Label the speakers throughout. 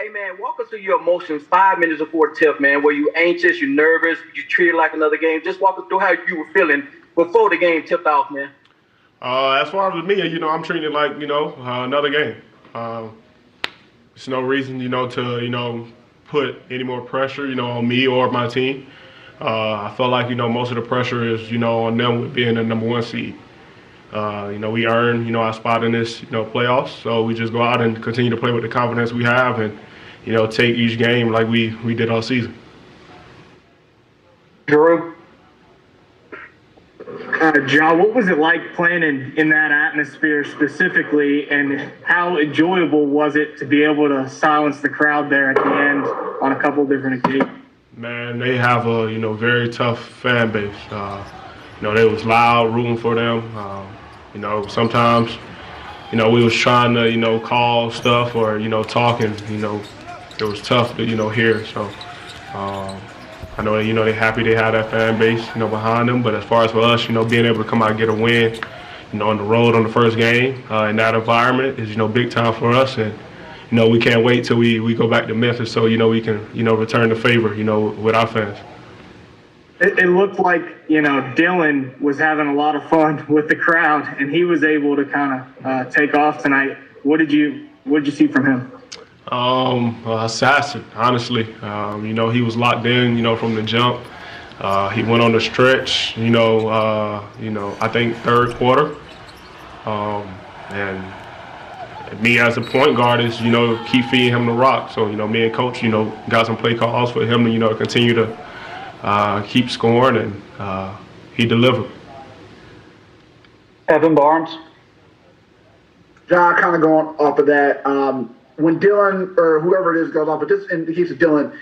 Speaker 1: Hey, man, walk us through your emotions 5 minutes before tip, man. Were you anxious? You nervous? You treated it like another game? Just walk us through how you were feeling before the game tipped off, man.
Speaker 2: As far as me, I'm treating it like, another game. Uh, there's no reason, to, put any more pressure, on me or my team. I felt like, most of the pressure is, on them with being the number one seed. We earned, our spot in this, playoffs. So we just go out and continue to play with the confidence we have and, take each game like we did all season.
Speaker 1: Drew?
Speaker 3: John, what was it like playing in that atmosphere specifically, and how enjoyable was it to be able to silence the crowd there at the end on a couple of different occasions?
Speaker 2: Man, they have a, very tough fan base. They was loud, rooting for them. Sometimes, we was trying to, call stuff or, talking, it was tough to, hear. So, I know, they're happy they have that fan base, behind them. But as far as for us, being able to come out and get a win, on the road on the first game in that environment is, big time for us. And, we can't wait till we go back to Memphis so, we can, return the favor, with our fans.
Speaker 3: It looked like, Dylan was having a lot of fun with the crowd, and he was able to kind of take off tonight. What did you see from him?
Speaker 2: Assassin, honestly. He was locked in, from the jump. He went on the stretch, I think third quarter. And me as a point guard is, keep feeding him the rock. So, me and coach, got some play calls for him to, continue to keep scoring, and he delivered.
Speaker 1: Evan Barnes?
Speaker 4: John, kind of going off of that, when Dylan or whoever it is goes off, but just in the case of Dylan,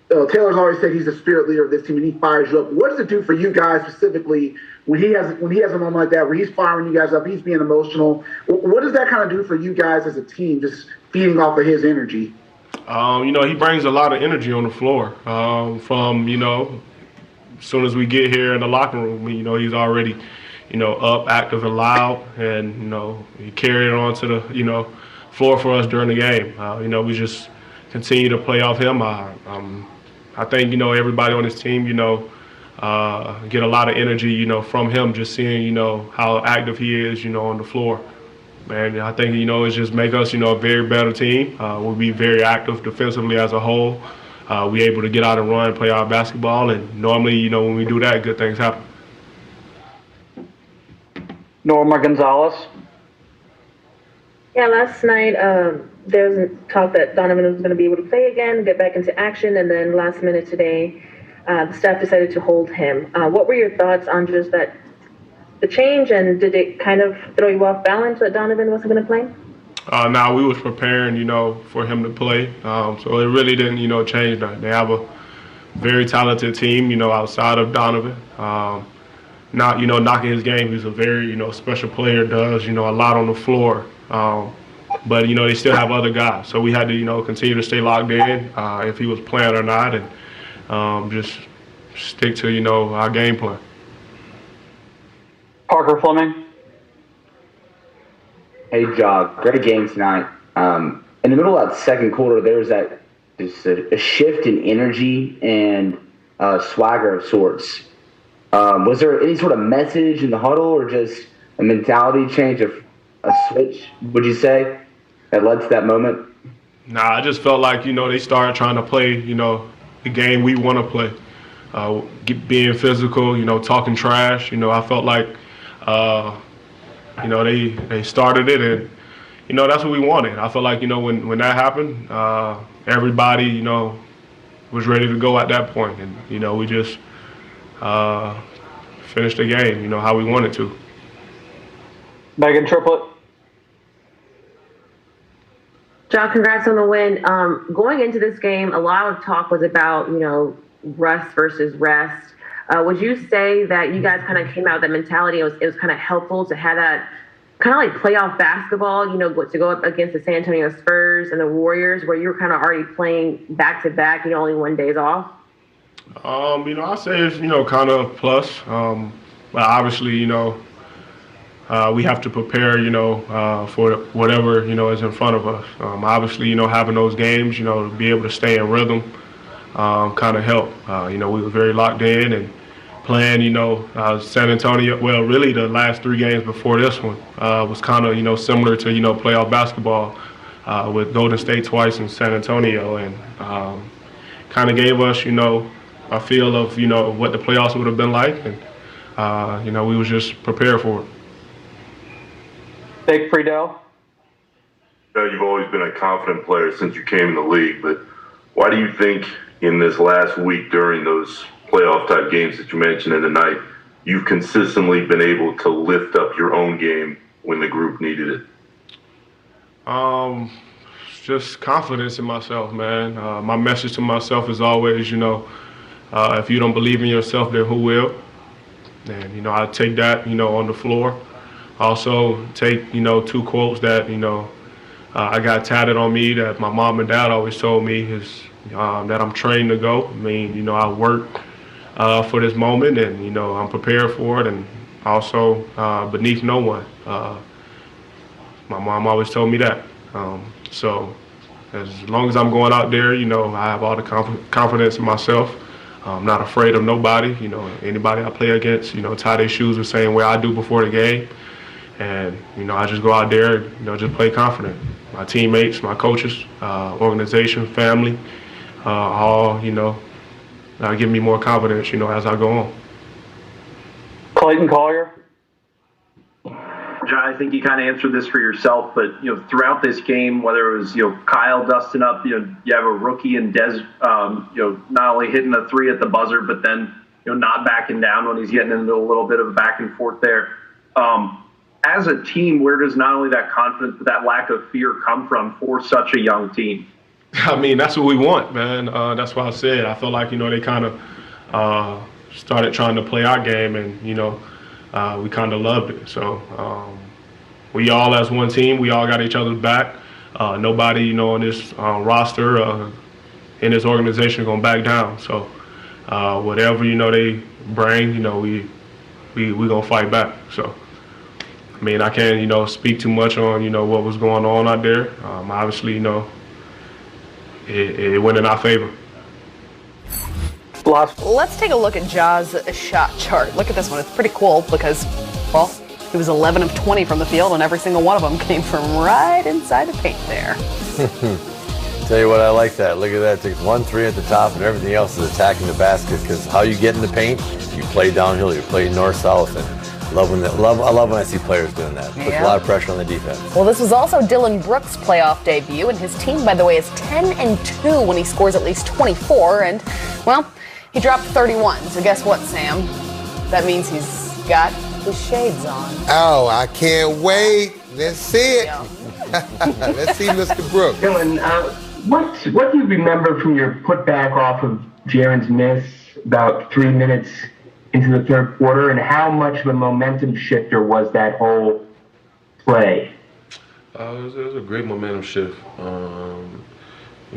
Speaker 4: Taylor's always said he's the spirit leader of this team and he fires you up. What does it do for you guys specifically when he has a moment like that where he's firing you guys up, he's being emotional? What does that kind of do for you guys as a team, just feeding off of his energy?
Speaker 2: He brings a lot of energy on the floor. From, as soon as we get here in the locker room, he's already, up, active, and loud, and, he carried it on to the, floor for us during the game. We just continue to play off him. I think, everybody on this team, get a lot of energy, from him, just seeing, how active he is, on the floor. And I think, it's just make us, a very better team. We'll be very active defensively as a whole. We able to get out and run, play our basketball, and normally, when we do that, good things happen.
Speaker 1: Norma Gonzalez?
Speaker 5: Yeah, last night there was talk that Donovan was going to be able to play again, get back into action, and then last minute today, the staff decided to hold him. What were your thoughts on just the change, and did it kind of throw you off balance that Donovan wasn't going to play?
Speaker 2: Now we was preparing, for him to play, so it really didn't, change that. They have a very talented team, outside of Donovan. Not, knocking his game. He's a very, special player, does, a lot on the floor. But, they still have other guys. So we had to, continue to stay locked in if he was playing or not, and just stick to, our game plan.
Speaker 1: Parker Fleming?
Speaker 6: Hey, Jog, great game tonight. In the middle of that second quarter, there was that just a shift in energy and swagger of sorts. Was there any sort of message in the huddle or just a mentality change, of a switch, would you say, that led to that moment?
Speaker 2: Nah, I just felt like, they started trying to play, the game we want to play. Being physical, talking trash. I felt like, they started it, and, that's what we wanted. I felt like, when that happened, everybody, was ready to go at that point. And, we just finished the game, how we wanted to.
Speaker 1: Megan Triplett?
Speaker 5: John, congrats on the win. Going into this game, a lot of talk was about, rust versus rest. Would you say that you guys kind of came out with that mentality? It was kind of helpful to have that kind of like playoff basketball, to go up against the San Antonio Spurs and the Warriors, where you were kind of already playing back to back, only 1 day off?
Speaker 2: I say it's, kind of plus. But obviously, we have to prepare, for whatever, is in front of us. Obviously, having those games, to be able to stay in rhythm kind of help. We were very locked in and playing, San Antonio. Well, really the last 3 games before this one was kind of, similar to, playoff basketball with Golden State twice and San Antonio. And kind of gave us, a feel of, what the playoffs would have been like. And, we was just prepared for it.
Speaker 1: Nick Friedel.
Speaker 7: You've always been a confident player since you came in the league, but why do you think in this last week during those playoff type games that you mentioned in the night, you've consistently been able to lift up your own game when the group needed it?
Speaker 2: Just confidence in myself, man. My message to myself is always, if you don't believe in yourself, then who will? And, I take that, on the floor. Also take, 2 quotes that, I got tatted on me that my mom and dad always told me is that I'm trained to go. I mean, I work for this moment and, I'm prepared for it and also beneath no one. My mom always told me that. So as long as I'm going out there, I have all the confidence in myself. I'm not afraid of nobody. Anybody I play against, tie their shoes the same way I do before the game. And, I just go out there and, just play confident. My teammates, my coaches, organization, family, all, give me more confidence, as I go on.
Speaker 1: Clayton Collier.
Speaker 8: John, I think you kind of answered this for yourself, but throughout this game, whether it was Kyle dusting up, you have a rookie and Des, not only hitting a 3 at the buzzer, but then not backing down when he's getting into a little bit of a back and forth there. As a team, where does not only that confidence but that lack of fear come from for such a young team?
Speaker 2: I mean, that's what we want, man. That's why I said I feel like they kind of started trying to play our game, and we kind of loved it. So we all as one team, we all got each other's back. Nobody, on this roster, in this organization, is gonna back down. So whatever they bring, we gonna fight back. So I mean, I can't speak too much on what was going on out there. Obviously, it went in our favor.
Speaker 9: Let's take a look at Ja's shot chart. Look at this one. It's pretty cool because, well, he was 11 of 20 from the field, and every single one of them came from right inside the paint there.
Speaker 10: Tell you what, I like that. Look at that. Takes 1 3 at the top, and everything else is attacking the basket. Because how you get in the paint, you play downhill, you play north-south, and I love when I see players doing that. Puts a lot of pressure on the defense.
Speaker 9: Well, this was also Dylan Brooks' playoff debut, and his team, by the way, is 10-2 when he scores at least 24. And, well, he dropped 31. So guess what, Sam? That means he's got his shades on.
Speaker 11: Oh, I can't wait. Let's see it. Let's see Mr. Brooks.
Speaker 12: Dylan, what do you remember from your putback off of Jaren's miss about 3 minutes into the third quarter, and how much of a momentum shifter was that whole play?
Speaker 13: It was a great momentum shift. I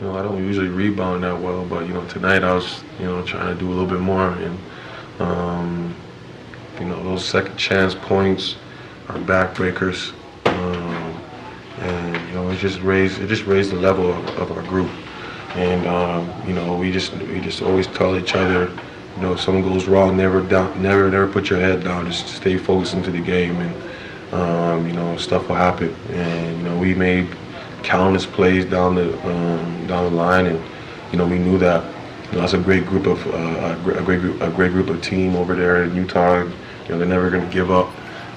Speaker 13: don't usually rebound that well, but tonight I was trying to do a little bit more, and those second chance points are backbreakers, and it just raised the level of our group, and we just always tell each other, if something goes wrong, never put your head down. Just stay focused into the game, and stuff will happen. And we made countless plays down the line, and we knew that. That's a great group of a great group of team over there in Utah. They're never going to give up,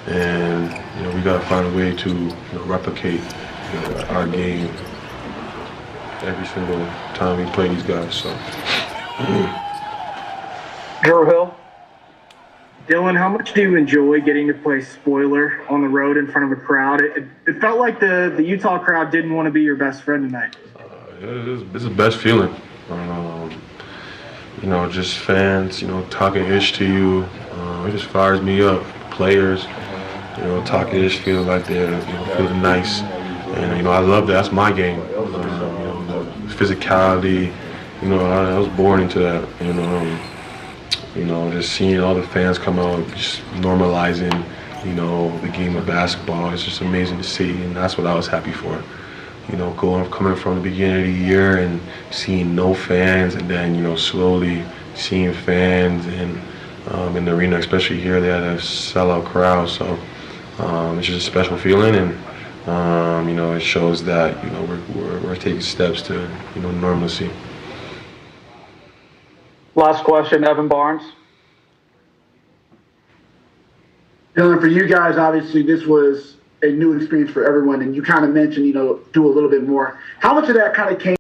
Speaker 13: and we got to find a way to replicate our game every single time we play these guys. So.
Speaker 1: Drew Hill.
Speaker 3: Dylan, how much do you enjoy getting to play spoiler on the road in front of a crowd? It felt like the Utah crowd didn't want to be your best friend tonight.
Speaker 13: It's the best feeling. Just fans, talking ish to you. It just fires me up. Players, talking ish, feeling like they're, feeling nice. And, I love that. That's my game. The physicality, I was born into that. Just seeing all the fans come out, just normalizing you know, the game of basketball. It's just amazing to see, and that's what I was happy for. You know, coming from the beginning of the year and seeing no fans, and then, you know, slowly seeing fans and in the arena, especially here, they had a sellout crowd. So it's just a special feeling, and you know, it shows that, you know, we're taking steps to, you know, normalcy.
Speaker 14: Last question, Evan Barnes.
Speaker 4: Dylan, for you guys, obviously this was a new experience for everyone, and you kind of mentioned, you know, do a little bit more. How much of that kind of came